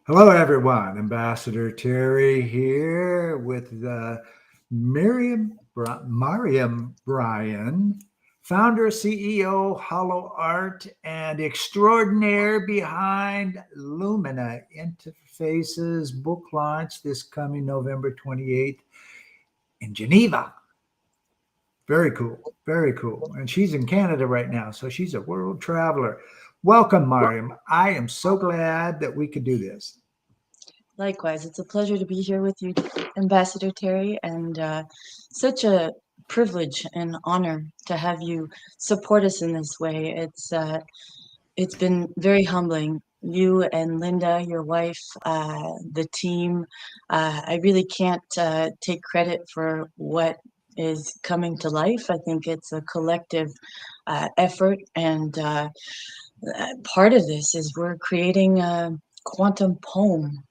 Hello, everyone. Ambassador Terry here with Mariam Bryan, founder, CEO, Holo Art, and extraordinaire behind Lumina Interfaces book launch this coming November 28th in Geneva. Very cool. Very cool. And she's in Canada right now, so she's a world traveler. Welcome, Mariam. I am so glad that we could do this. Likewise, it's a pleasure to be here with you, Ambassador Terry, and such a privilege and honor to have you support us in this way. It's been very humbling. You and Linda, your wife, the team. I really can't take credit for what is coming to life. I think it's a collective effort, and part of this is we're creating a quantum poem,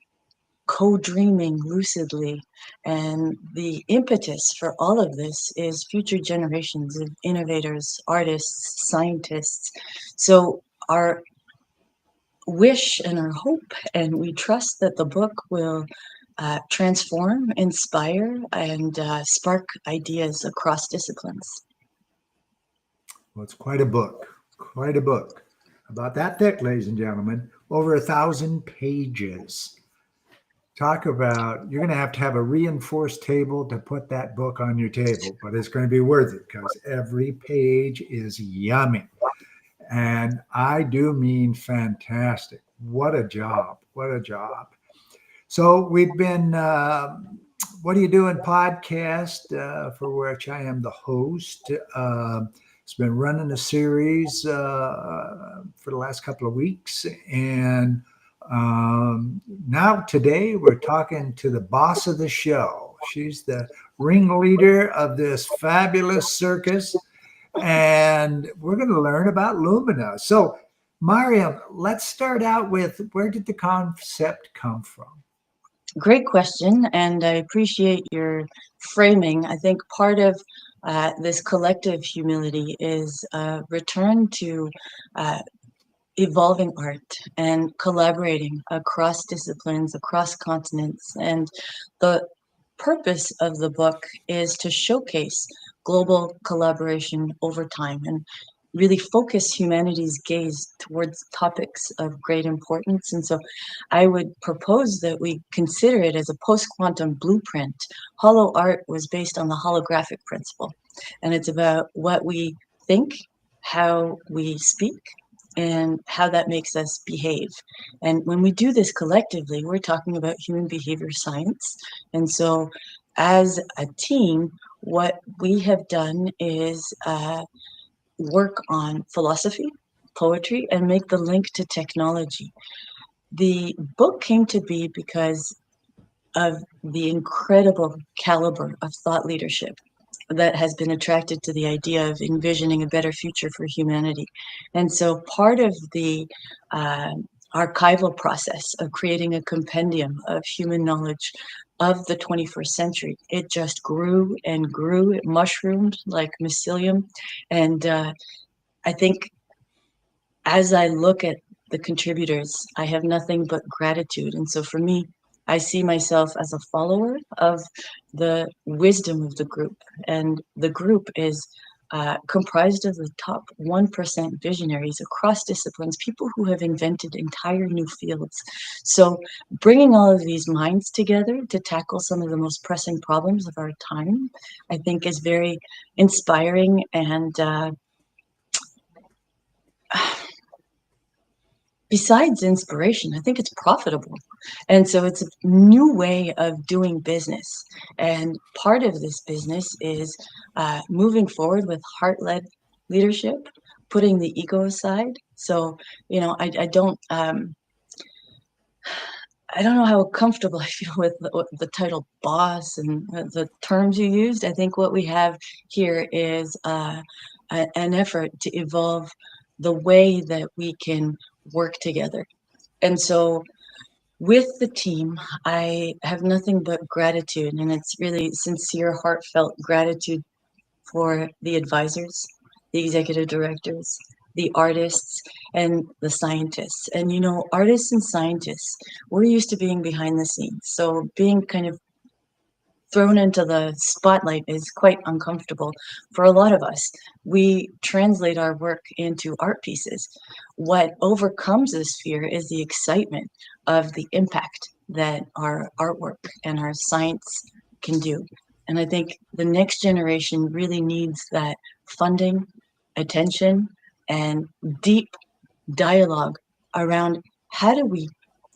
co-dreaming lucidly. And the impetus for all of this is future generations of innovators, artists, scientists. So our wish and our hope, and we trust that the book will transform, inspire, and spark ideas across disciplines. Well, it's quite a book, quite a book. About that thick, ladies and gentlemen, over 1,000 pages. Talk about, you're going to have a reinforced table to put that book on your table, but it's going to be worth it because every page is yummy. And I do mean fantastic. What a job. What a job. So we've been, what are you doing podcast for which I am the host. It's been running a series for the last couple of weeks. And now today we're talking to the boss of the show. She's the ringleader of this fabulous circus. And we're going to learn about Lumina. So, Mariam, let's start out with, where did the concept come from? Great question, and I appreciate your framing. I think part of this collective humility is a return to uh, evolving art and collaborating across disciplines, across continents. And the purpose of the book is to showcase global collaboration over time and really focus humanity's gaze towards topics of great importance. And so I would propose that we consider it as a post-quantum blueprint. Holo art was based on the holographic principle, and it's about what we think, how we speak, and how that makes us behave. And when we do this collectively, we're talking about human behavior science. And so, as a team, what we have done is work on philosophy, poetry, and make the link to technology. The book came to be because of the incredible caliber of thought leadership that has been attracted to the idea of envisioning a better future for humanity. And so part of the uh, archival process of creating a compendium of human knowledge of the 21st century, it just grew and grew. It mushroomed like mycelium. And I think as I look at the contributors, I have nothing but gratitude. And so for me, I see myself as a follower of the wisdom of the group. And the group is comprised of the top 1% visionaries across disciplines, people who have invented entire new fields. So bringing all of these minds together to tackle some of the most pressing problems of our time, I think is very inspiring and besides inspiration, I think it's profitable. And so it's a new way of doing business. And part of this business is moving forward with heart led leadership, putting the ego aside. So, I don't. I don't know how comfortable I feel with the title boss and the terms you used. I think what we have here is an effort to evolve the way that we can work together. And so with the team, I have nothing but gratitude, and it's really sincere, heartfelt gratitude for the advisors, the executive directors, the artists and the scientists. And you know, artists and scientists, we're used to being behind the scenes. So being kind of thrown into the spotlight is quite uncomfortable for a lot of us. We translate our work into art pieces. What overcomes this fear is the excitement of the impact that our artwork and our science can do. And I think the next generation really needs that funding, attention, and deep dialogue around how do we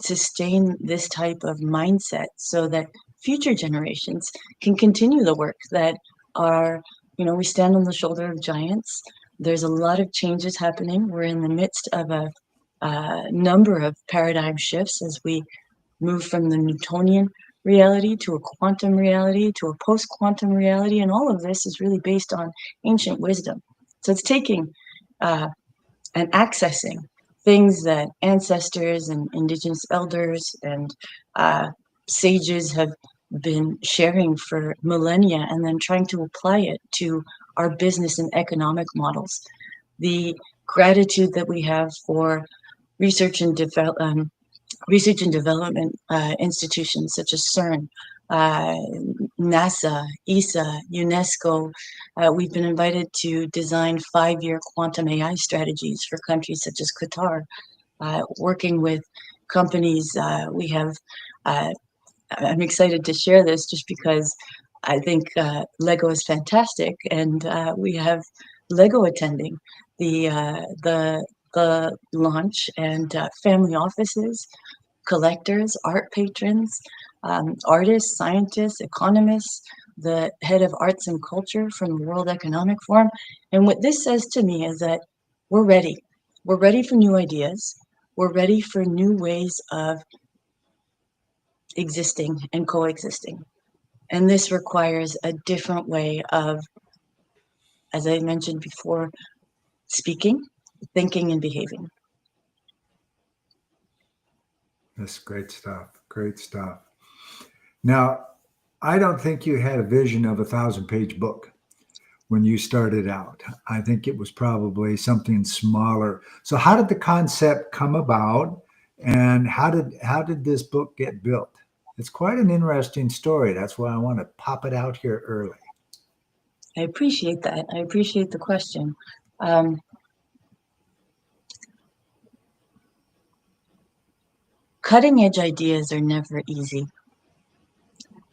sustain this type of mindset so that future generations can continue the work that are, you know, we stand on the shoulder of giants. There's a lot of changes happening. We're in the midst of a number of paradigm shifts as we move from the Newtonian reality to a quantum reality to a post-quantum reality, and all of this is really based on ancient wisdom. So it's taking and accessing things that ancestors and indigenous elders and sages have been sharing for millennia, and then trying to apply it to our business and economic models. The gratitude that we have for research and development institutions such as CERN, NASA, ESA, UNESCO. We've been invited to design 5-year quantum AI strategies for countries such as Qatar, working with companies. We have, I'm excited to share this just because I think Lego is fantastic, and we have Lego attending the launch, and family offices, collectors, art patrons, artists, scientists, economists, the head of arts and culture from the World Economic Forum. And what this says to me is that we're ready. We're ready for new ideas. We're ready for new ways of existing and coexisting. And this requires a different way of, as I mentioned before, speaking, thinking, and behaving. That's great stuff. Great stuff. Now, I don't think you had a vision of a 1,000-page book when you started out. I think it was probably something smaller. So how did the concept come about, and how did this book get built? It's quite an interesting story. That's why I want to pop it out here early. I appreciate that. I appreciate the question. Cutting edge ideas are never easy.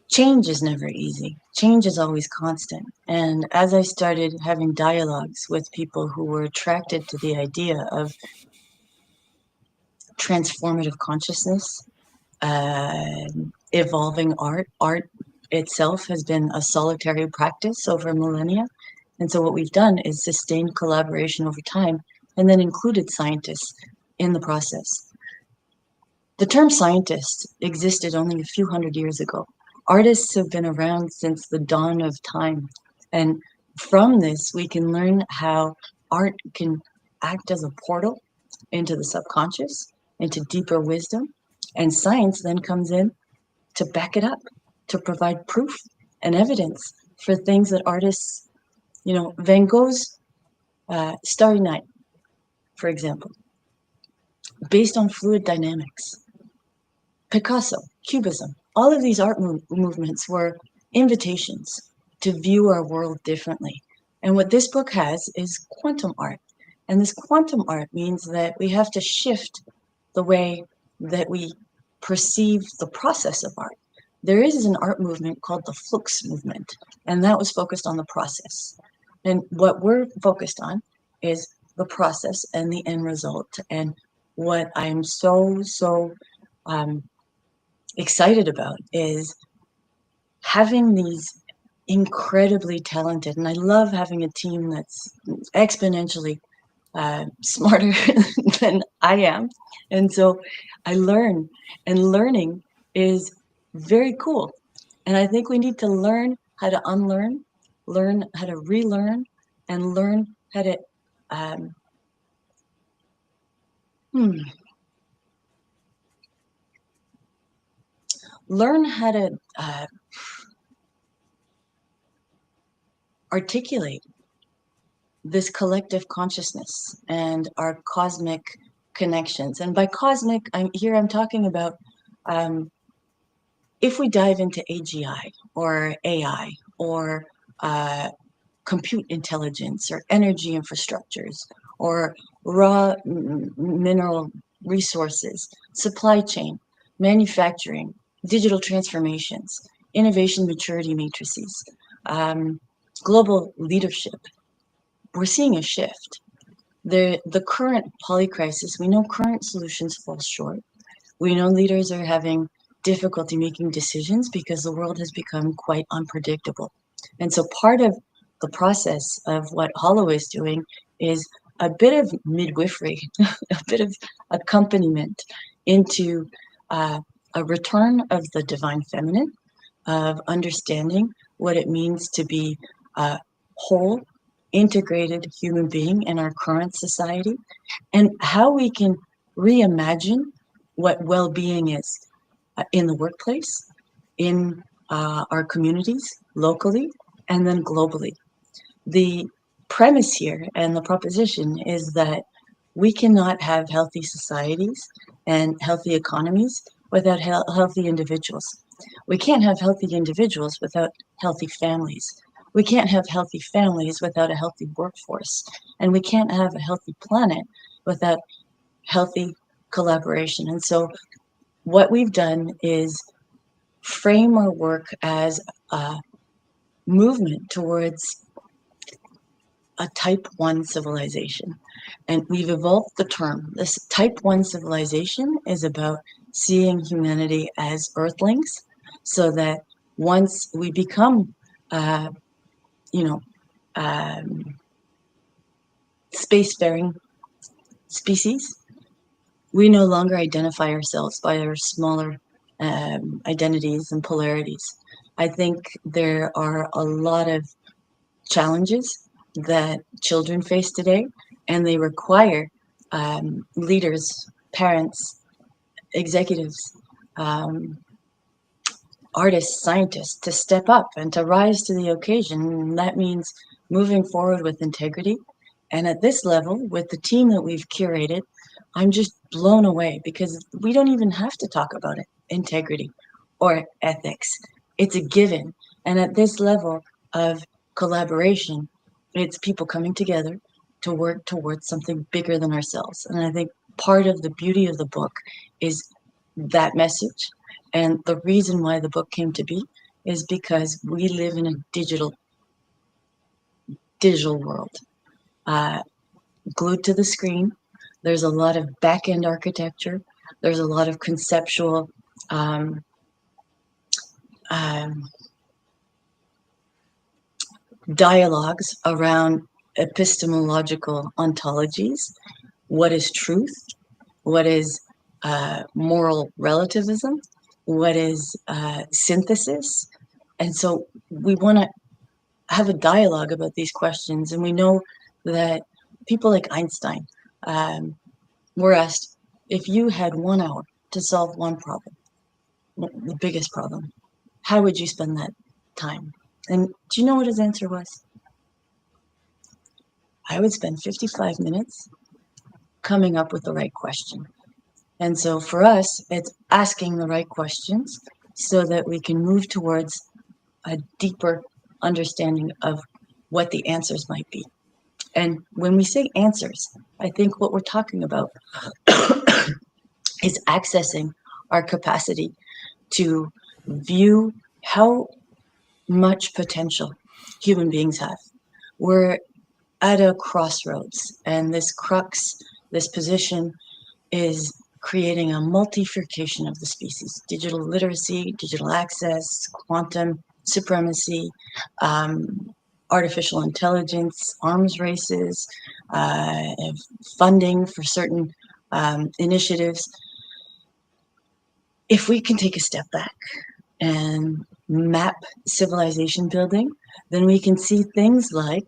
Change is never easy. Change is always constant. And as I started having dialogues with people who were attracted to the idea of transformative consciousness, evolving art itself has been a solitary practice over millennia. And so what we've done is sustained collaboration over time, and then included scientists in the process. The term scientist existed only a few hundred years ago. Artists have been around since the dawn of time. And from this, we can learn how art can act as a portal into the subconscious, into deeper wisdom. And science then comes in to back it up, to provide proof and evidence for things that artists, you know, Van Gogh's Starry Night, for example, based on fluid dynamics. Picasso, Cubism, all of these art movements were invitations to view our world differently. And what this book has is quantum art. And this quantum art means that we have to shift the way that we perceive the process of art. There is an art movement called the flux movement, and that was focused on the process. And what we're focused on is the process and the end result. And what I'm so excited about is having these incredibly talented, and I love having a team that's exponentially smarter than I am. And so I learn, and learning is very cool. And I think we need to learn how to unlearn, learn how to relearn, and learn how to learn how to articulate this collective consciousness and our cosmic connections. And by cosmic, I'm talking about if we dive into AGI or AI or compute intelligence or energy infrastructures or raw mineral resources, supply chain, manufacturing, digital transformations, innovation maturity matrices, global leadership, we're seeing a shift. The current polycrisis, we know current solutions fall short. We know leaders are having difficulty making decisions because the world has become quite unpredictable. And so part of the process of what Holo is doing is a bit of midwifery, a bit of accompaniment into a return of the divine feminine, of understanding what it means to be a whole, integrated human being in our current society, and how we can reimagine what well-being is in the workplace, in our communities, locally, and then globally. The premise here and the proposition is that we cannot have healthy societies and healthy economies without healthy individuals. We can't have healthy individuals without healthy families. We can't have healthy families without a healthy workforce. And we can't have a healthy planet without healthy collaboration. And so what we've done is frame our work as a movement towards a type 1 civilization. And we've evolved the term. This type 1 civilization is about seeing humanity as earthlings, so that once we become, you know, spacefaring species, we no longer identify ourselves by our smaller identities and polarities. I think there are a lot of challenges that children face today, and they require leaders, parents, executives, artists, scientists to step up and to rise to the occasion. And that means moving forward with integrity. And at this level, with the team that we've curated, I'm just blown away because we don't even have to talk about it, integrity or ethics. It's a given. And at this level of collaboration, it's people coming together to work towards something bigger than ourselves. And I think part of the beauty of the book is that message. And the reason why the book came to be is because we live in a digital world. Glued to the screen, there's a lot of back-end architecture. There's a lot of conceptual dialogues around epistemological ontologies. What is truth? What is moral relativism? What is synthesis? And so we want to have a dialogue about these questions. And we know that people like Einstein were asked, if you had 1 hour to solve one problem, the biggest problem, how would you spend that time? And do you know what his answer was? I would spend 55 minutes coming up with the right question. And so for us, it's asking the right questions so that we can move towards a deeper understanding of what the answers might be. And when we say answers, I think what we're talking about is accessing our capacity to view how much potential human beings have. We're at a crossroads, and this crux, this position, is creating a multifurcation of the species: digital literacy, digital access, quantum supremacy, artificial intelligence, arms races, funding for certain initiatives. If we can take a step back and map civilization building, then we can see things like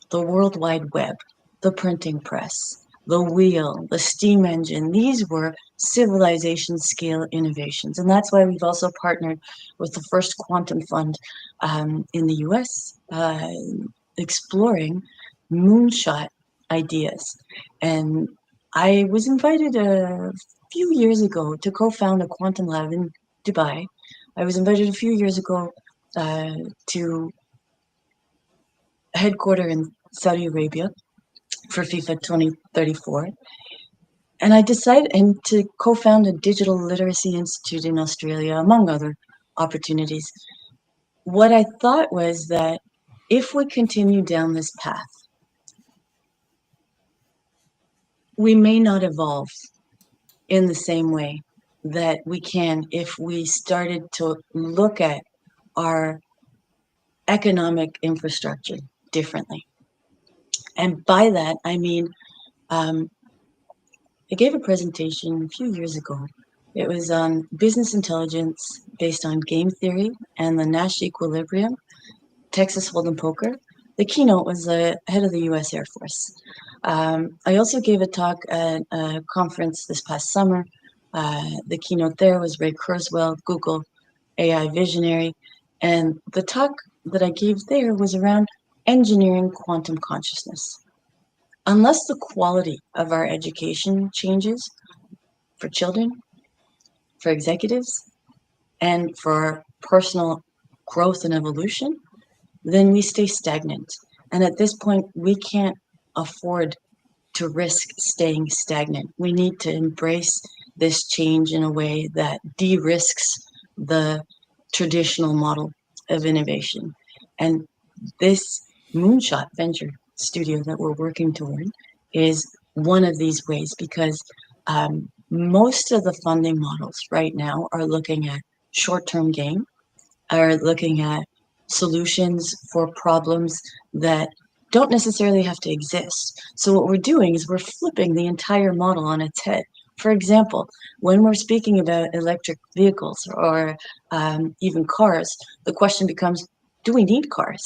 the World Wide Web, the printing press, the wheel, the steam engine. These were civilization scale innovations. And that's why we've also partnered with the first quantum fund in the US, exploring moonshot ideas. And I was invited a few years ago to co-found a quantum lab in Dubai. I was invited a few years ago to headquarter in Saudi Arabia for FIFA 2034. And I decided to co-found a digital literacy institute in Australia, among other opportunities. What I thought was that if we continue down this path, we may not evolve in the same way that we can if we started to look at our economic infrastructure differently. And by that, I mean, I gave a presentation a few years ago. It was on business intelligence based on game theory and the Nash equilibrium, Texas Hold'em poker. The keynote was the head of the U.S. Air Force. I also gave a talk at a conference this past summer. The keynote there was Ray Kurzweil, Google AI visionary. And the talk that I gave there was around engineering quantum consciousness. Unless the quality of our education changes for children, for executives, and for our personal growth and evolution, then we stay stagnant. And at this point, we can't afford to risk staying stagnant. We need to embrace this change in a way that de-risks the traditional model of innovation. And this moonshot venture studio that we're working toward is one of these ways, because most of the funding models right now are looking at short-term gain, are looking at solutions for problems that don't necessarily have to exist. So what we're doing is we're flipping the entire model on its head. For example, when we're speaking about electric vehicles or even cars, the question becomes, do we need cars?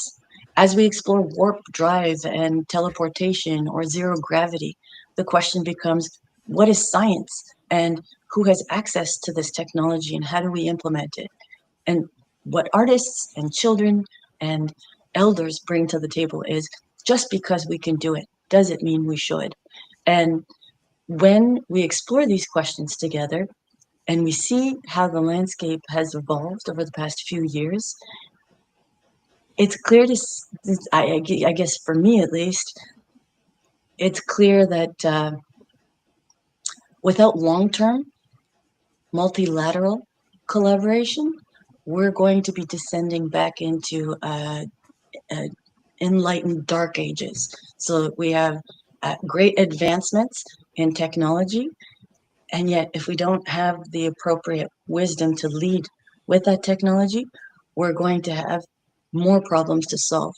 As we explore warp drive and teleportation or zero gravity, the question becomes, what is science and who has access to this technology and how do we implement it? And what artists and children and elders bring to the table is, just because we can do it doesn't mean we should. And when we explore these questions together and we see how the landscape has evolved over the past few years, it's clear to, I guess for me at least, it's clear that without long-term multilateral collaboration, we're going to be descending back into enlightened dark ages. So we have great advancements in technology, and yet if we don't have the appropriate wisdom to lead with that technology, we're going to have more problems to solve.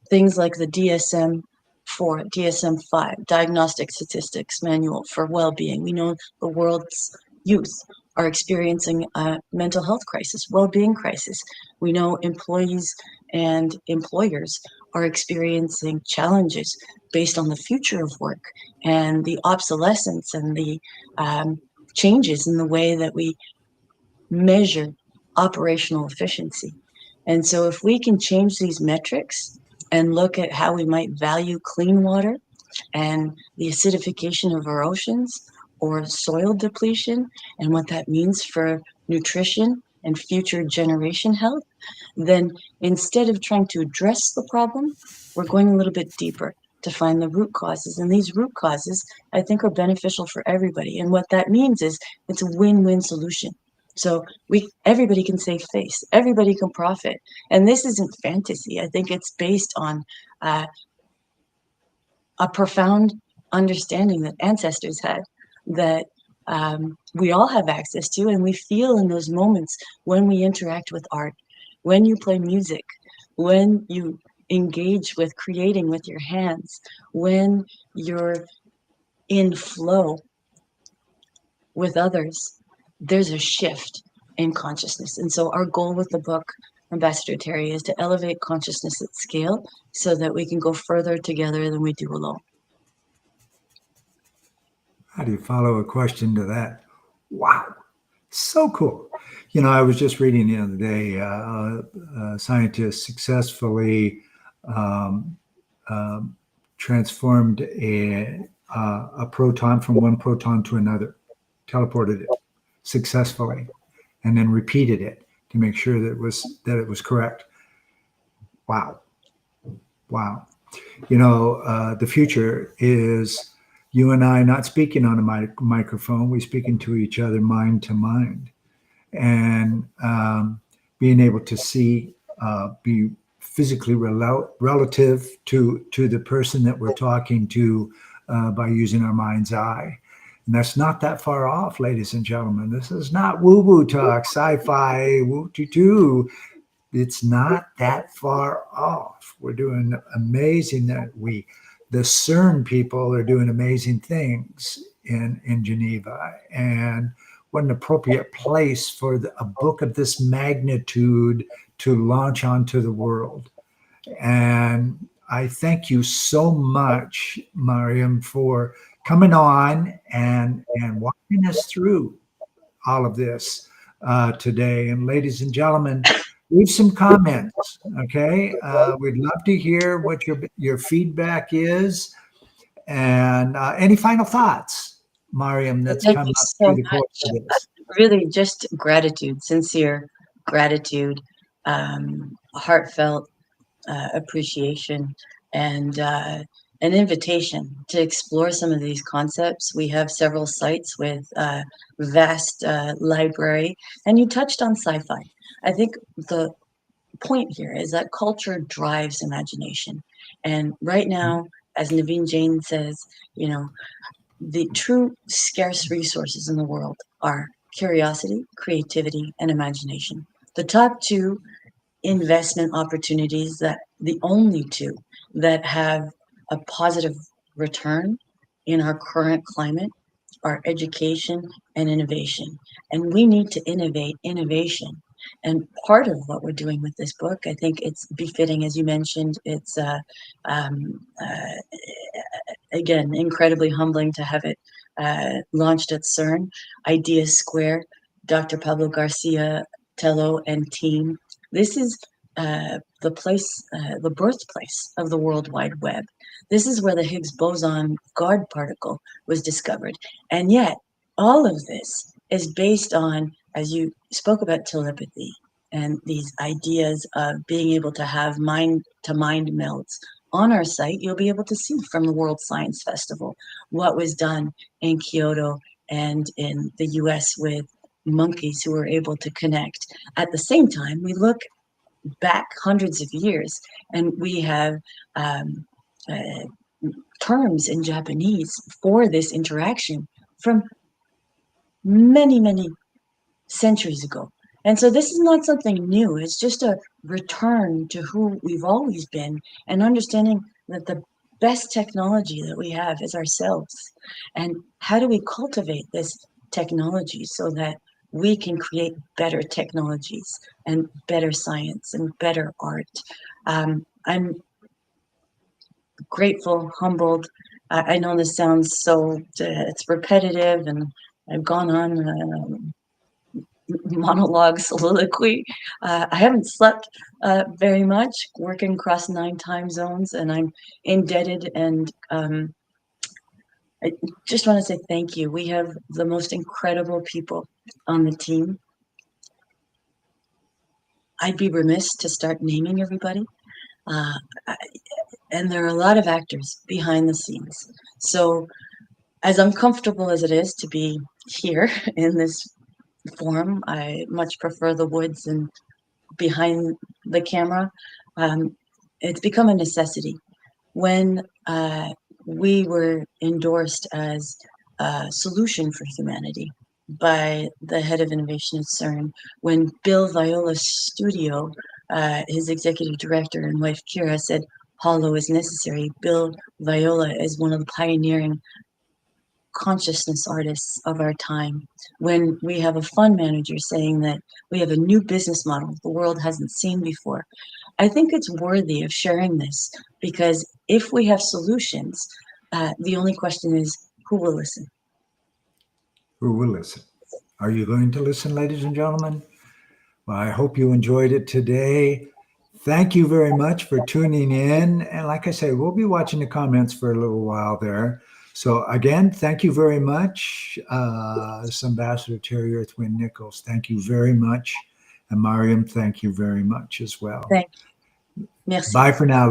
Things like the DSM-4, DSM-5, Diagnostic Statistics Manual for Well-Being. We know the world's youth are experiencing a mental health crisis, well-being crisis. We know employees and employers are experiencing challenges based on the future of work and the obsolescence and the changes in the way that we measure operational efficiency. And so if we can change these metrics and look at how we might value clean water and the acidification of our oceans or soil depletion and what that means for nutrition and future generation health, then instead of trying to address the problem, we're going a little bit deeper to find the root causes. And these root causes, I think, are beneficial for everybody. And what that means is it's a win-win solution. So everybody can save face, everybody can profit. And this isn't fantasy. I think it's based on a profound understanding that ancestors had, that we all have access to, and we feel in those moments when we interact with art, when you play music, when you engage with creating with your hands, when you're in flow with others, there's a shift in consciousness. And so our goal with the book, Ambassador Terry, is to elevate consciousness at scale so that we can go further together than we do alone. How do you follow a question to that? Wow, so cool. You know, I was just reading the other day, scientists successfully transformed a proton from one proton to another, teleported it successfully, and then repeated it to make sure that it was correct. Wow. Wow. The future is you and I not speaking on a microphone. We're speaking to each other mind to mind, and being able to see, be physically relative to the person that we're talking to by using our mind's eye. And that's not that far off, ladies and gentlemen. This is not woo-woo talk, sci-fi, woo-doo-doo. It's not that far off. We're doing amazing the CERN people are doing amazing things in Geneva. And what an appropriate place for a book of this magnitude to launch onto the world. And I thank you so much, Mariam, for coming on and walking us through all of this today. And ladies and gentlemen, leave some comments, okay? We'd love to hear what your feedback is. And any final thoughts, Mariam, that's Thank come you up so through the course much. of this? Really, just gratitude, sincere gratitude, heartfelt appreciation, and an invitation to explore some of these concepts. We have several sites with vast library, and you touched on sci-fi. I think the point here is that culture drives imagination, and right now, as Naveen Jain says, the true scarce resources in the world are curiosity, creativity, and imagination. The top two investment opportunities, that the only two that have a positive return in our current climate, are education and innovation. And we need to innovate innovation. And part of what we're doing with this book, I think it's befitting, as you mentioned, it's um, uh, again incredibly humbling to have it launched at CERN. IdeaSquare, Dr. Pablo Garcia Tello and team. This is the place, the birthplace of the World Wide Web. This is where the Higgs boson God particle was discovered. And yet, all of this is based on, as you spoke about, telepathy and these ideas of being able to have mind to mind melds. On our site, you'll be able to see from the World Science Festival what was done in Kyoto and in the US with monkeys who were able to connect. At the same time, we look back hundreds of years and we have um, uh, terms in Japanese for this interaction from many, many centuries ago. And so this is not something new. It's just a return to who we've always been and understanding that the best technology that we have is ourselves. And how do we cultivate this technology so that we can create better technologies and better science and better art? I'm grateful, humbled. I know this sounds so, it's repetitive, and I've gone on monologue soliloquy. I haven't slept very much, working across 9 time zones, and I'm indebted. And I just want to say thank you. We have the most incredible people on the team. I'd be remiss to start naming everybody. Uh, and there are a lot of actors behind the scenes. So, as uncomfortable as it is to be here in this forum, I much prefer the woods and behind the camera. Um, it's become a necessity. When we were endorsed as a solution for humanity by the head of innovation at CERN, when Bill Viola's studio, his executive director and wife Kira, said Holo is necessary, Bill Viola is one of the pioneering consciousness artists of our time. When we have a fund manager saying that we have a new business model the world hasn't seen before, I think it's worthy of sharing this, because if we have solutions, the only question is who will listen. Who will listen? Are you going to listen, ladies and gentlemen? Well, I hope you enjoyed it today. Thank you very much for tuning in. And like I say, we'll be watching the comments for a little while there. So again, thank you very much, Ambassador Terry Earthwind Nichols. Thank you very much. And Mariam, thank you very much as well. Thank you. Merci. Bye for now.